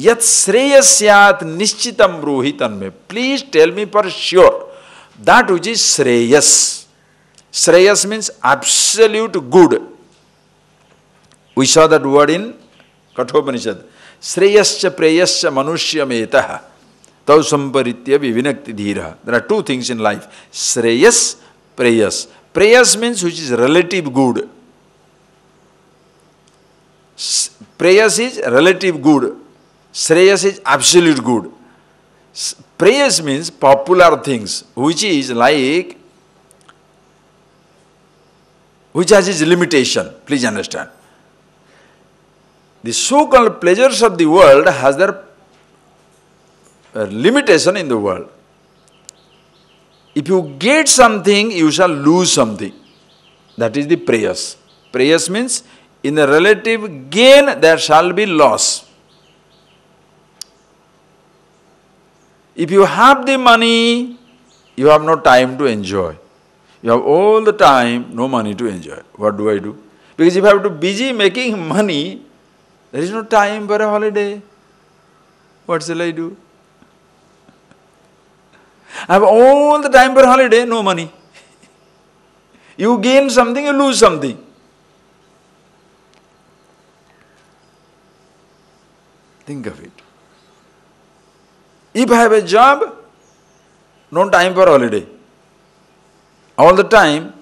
Yat sreyasyat nishchitam bruhi tanme. Please tell me for sure that which is sreyas. Sreyas means absolute good. We saw that word in Kathopanishad. Sreyascha preyascha manushya metaha. Tau samparitya vivinakti dhira. There are two things in life. Sreyas, preyas. Preyas means which is relative good. Preyas is relative good. Sreyas is absolute good. Preyas means popular things, which is like, which has its limitation. Please understand. The so-called pleasures of the world has their limitation in the world. If you get something, you shall lose something. That is the preyas. Preyas means in the relative gain there shall be loss. If you have the money, you have no time to enjoy. You have all the time, no money to enjoy. What do I do? Because if I have to be busy making money, there is no time for a holiday. What shall I do? I have all the time for a holiday, no money. You gain something, you lose something. Think of it. If I have a job, no time for holiday. All the time,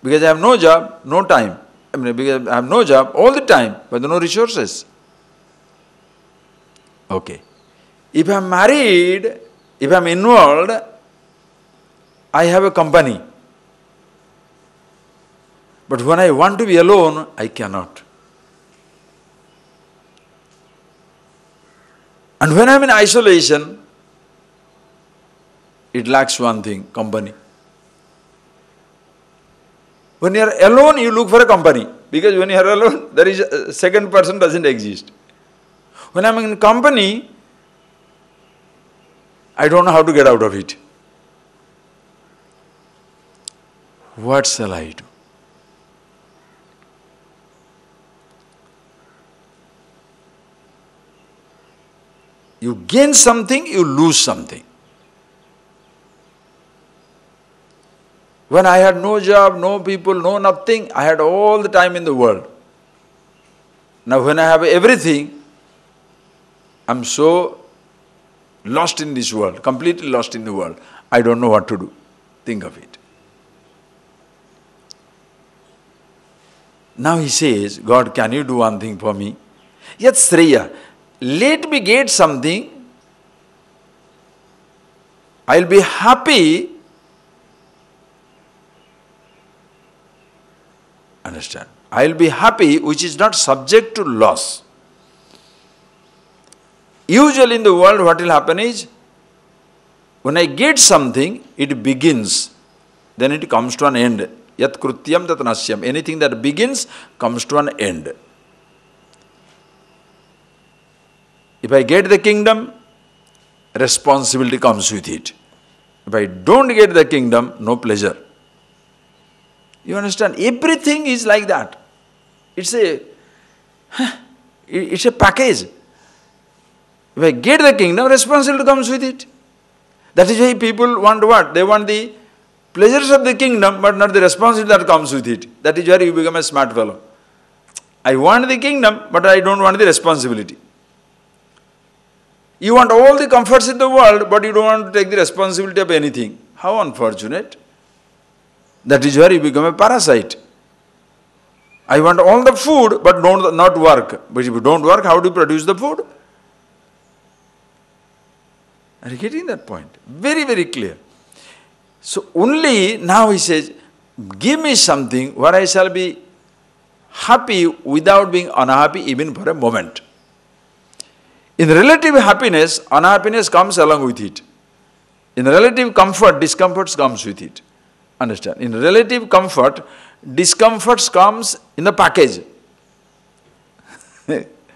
because I have no job, no time. I mean, because I have no job, all the time, but no resources. Okay. If I am married, if I am involved, I have a company. But when I want to be alone, I cannot. And when I am in isolation, it lacks one thing, company. When you are alone, you look for a company. Because when you are alone, there is a second person doesn't exist. When I am in company, I don't know how to get out of it. What shall I do? You gain something, you lose something. When I had no job, no people, no nothing, I had all the time in the world. Now when I have everything, I'm so lost in this world, completely lost in the world. I don't know what to do. Think of it. Now he says, God, can you do one thing for me? Yat Sreya, let me get something. I'll be happy. Understand? I'll be happy which is not subject to loss. Usually in the world what will happen is, when I get something, it begins, then it comes to an end. Yat krutyam tat nasyam. Anything that begins comes to an end. If I get the kingdom, responsibility comes with it. If I don't get the kingdom, no pleasure. You understand? Everything is like that. It's a package. If I get the kingdom, responsibility comes with it. That is why people want what? They want the pleasures of the kingdom, but not the responsibility that comes with it. That is where you become a smart fellow. I want the kingdom, but I don't want the responsibility. You want all the comforts in the world, but you don't want to take the responsibility of anything. How unfortunate. That is where you become a parasite. I want all the food, but not work. But if you don't work, how do you produce the food? Are you getting that point? Very, very clear. So only now he says, give me something where I shall be happy without being unhappy even for a moment. In relative happiness, unhappiness comes along with it. In relative comfort, discomfort comes with it. Understand? In relative comfort, discomforts comes in the package.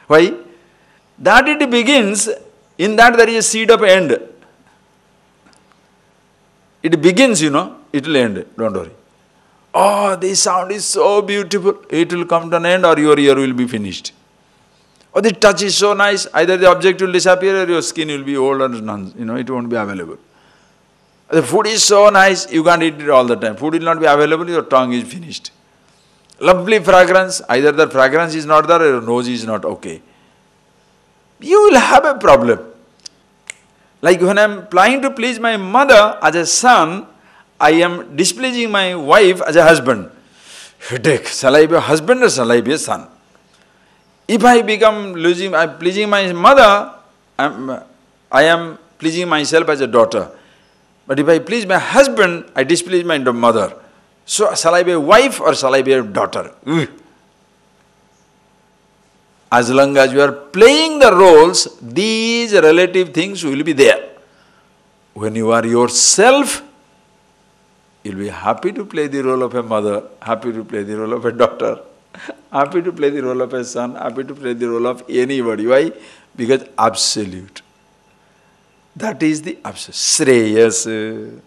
Why? That it begins, in that there is a seed of end. It begins, it will end. Don't worry. Oh, this sound is so beautiful. It will come to an end or your ear will be finished. or the touch is so nice, either the object will disappear or your skin will be old and none, it won't be available. The food is so nice, you can't eat it all the time. Food will not be available, your tongue is finished. Lovely fragrance, either the fragrance is not there or your nose is not okay. You will have a problem. Like when I am trying to please my mother as a son, I am displeasing my wife as a husband. Headache. Shall I be a husband or shall I be a son? If I I'm pleasing my mother, I am pleasing myself as a daughter. But if I please my husband, I displease my mother. So shall I be a wife or shall I be a daughter? As long as you are playing the roles, these relative things will be there. When you are yourself, you will be happy to play the role of a mother, happy to play the role of a daughter, happy to play the role of a son, happy to play the role of anybody. Why? Because absolute. That is the absolute. Shreyas.